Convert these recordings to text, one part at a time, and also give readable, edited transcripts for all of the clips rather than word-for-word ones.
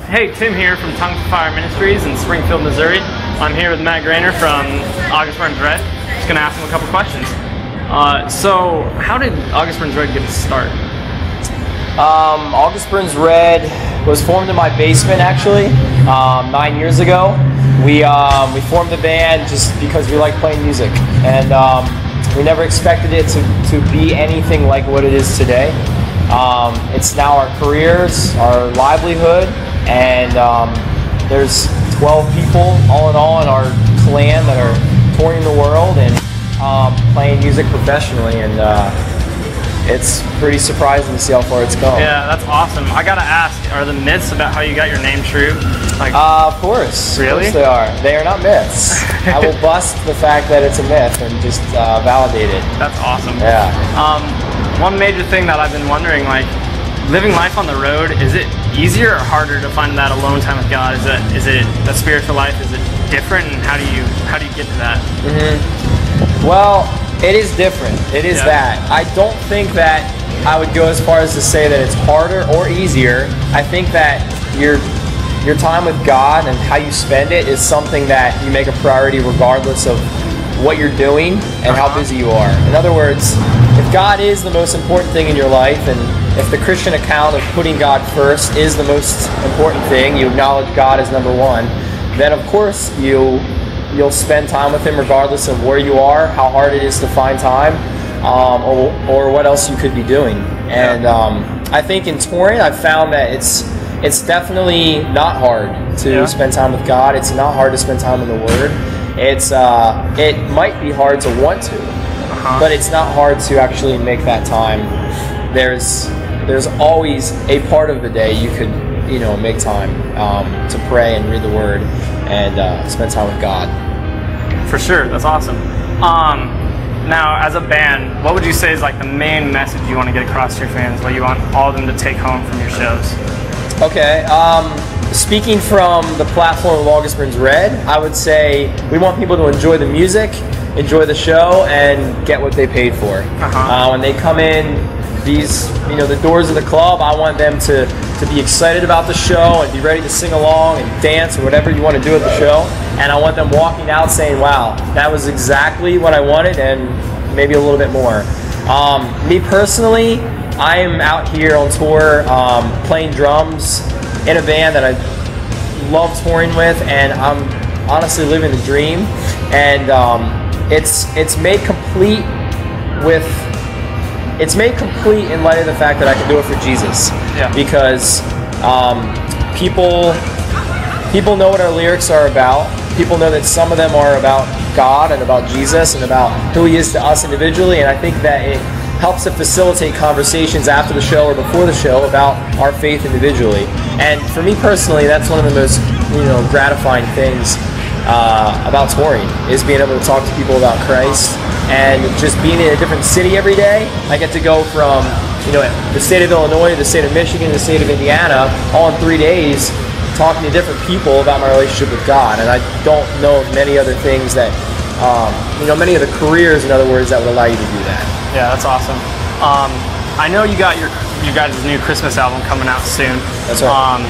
Hey, Tim here from Tongues of Fire Ministries in Springfield, Missouri. I'm here with Matt Greiner from August Burns Red. Just gonna ask him a couple questions. So, how did August Burns Red get its start? August Burns Red was formed in my basement actually 9 years ago. We formed the band just because we like playing music, and we never expected it to be anything like what it is today. It's now our careers, our livelihood, and there's 12 people all in our clan that are touring the world and playing music professionally, and it's pretty surprising to see how far it's gone. Yeah, that's awesome. I gotta ask, are the myths about how you got your name true? Of course. Really? Of course they are. They are not myths. I will bust the fact that it's a myth and just validate it. That's awesome. Yeah. One major thing that I've been wondering, like, living life on the road, is it easier or harder to find that alone time with God? Is it a spiritual life? Is it different, and how do you get to that? Well, it is different. It is that. I don't think that I would go as far as to say that it's harder or easier. I think that your time with God and how you spend it is something that you make a priority regardless of what you're doing and how busy you are. In other words, if God is the most important thing in your life, and if the Christian account of putting God first is the most important thing, you acknowledge God as number one, then of course you'll spend time with Him regardless of where you are, how hard it is to find time, or what else you could be doing. And I think in touring, I've found that it's definitely not hard to spend time with God. It's not hard to spend time in the Word. It might be hard to want to, but it's not hard to actually make that time. There's always a part of the day you could make time to pray and read the Word and spend time with God. For sure, that's awesome. Now, as a band, what would you say is like the main message you want to get across to your fans? What you want all of them to take home from your shows? Okay. Speaking from the platform of August Burns Red, I would say we want people to enjoy the music, enjoy the show, and get what they paid for. When they come in the doors of the club, I want them to be excited about the show and be ready to sing along and dance or whatever you want to do at the show. And I want them walking out saying, wow, that was exactly what I wanted and maybe a little bit more. Me personally, I am out here on tour playing drums in a band that I love touring with, and I'm honestly living the dream. And it's made complete in light of the fact that I can do it for Jesus. Because people know what our lyrics are about. People know that some of them are about God and about Jesus and about who He is to us individually, and I think that it helps to facilitate conversations after the show or before the show about our faith individually. And for me personally, that's one of the most gratifying things about touring, is being able to talk to people about Christ. And just being in a different city every day, I get to go from the state of Illinois to the state of Michigan to the state of Indiana all in 3 days, talking to different people about my relationship with God. And I don't know of many other things that many of the careers, in other words, that would allow you to do that. Yeah, that's awesome. I know you got your guys' new Christmas album coming out soon. That's right.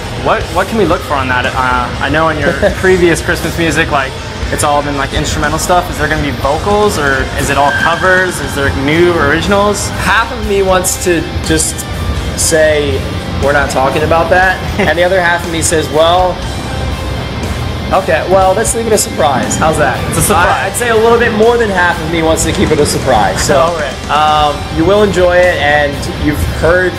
What can we look for on that? I know in your previous Christmas music, like, it's all been like instrumental stuff. Is there going to be vocals, or is it all covers? Is there new originals? Half of me wants to just say we're not talking about that, and the other half of me says, well, okay, well, let's leave it a surprise. How's that? It's a surprise. I'd say a little bit more than half of me wants to keep it a surprise. So you will enjoy it, and you've heard,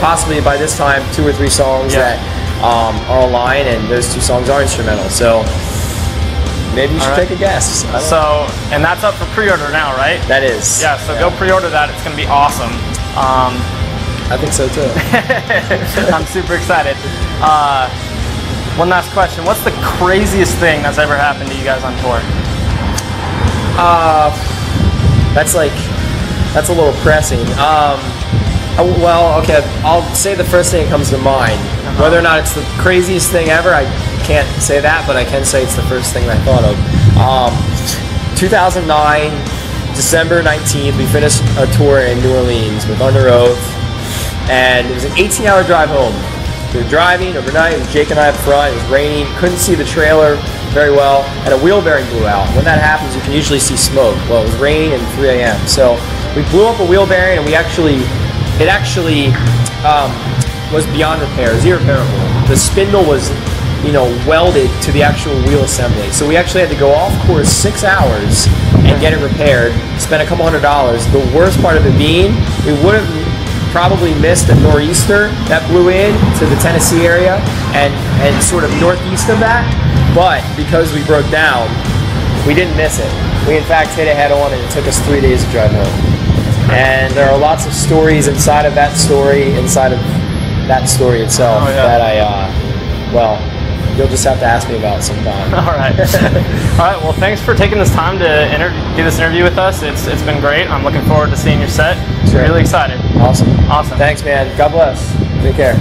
possibly by this time 2 or 3 songs that are online, and those 2 songs are instrumental. So maybe you should take a guess. So, and that's up for pre-order now, right? That is. Yeah, so go pre-order that. It's going to be awesome. I think so too. I'm super excited. One last question. What's the craziest thing that's ever happened to you guys on tour? That's a little pressing. Well, okay, I'll say the first thing that comes to mind. Whether or not it's the craziest thing ever, I can't say that, but I can say it's the first thing that I thought of. 2009, December 19th, we finished a tour in New Orleans with Under Oath, and it was an 18-hour drive home. We were driving overnight. It was Jake and I up front. It was raining. Couldn't see the trailer very well, and a wheel bearing blew out. When that happens, you can usually see smoke. Well, it was raining and 3 a.m. So we blew up a wheel bearing, and it actually was beyond repair. It was irreparable. The spindle was, welded to the actual wheel assembly. So we actually had to go off course 6 hours and get it repaired. Spent a couple $100. The worst part of it being, we would have probably missed a nor'easter that blew in to the Tennessee area and sort of northeast of that. But because we broke down, we didn't miss it. We in fact hit it head on, and it took us 3 days to drive home. And there are lots of stories inside of that story itself that well, you'll just have to ask me about sometime. All right. All right. Well, thanks for taking this time to do this interview with us. It's been great. I'm looking forward to seeing your set. Really excited. Awesome. Awesome. Thanks, man. God bless. Take care.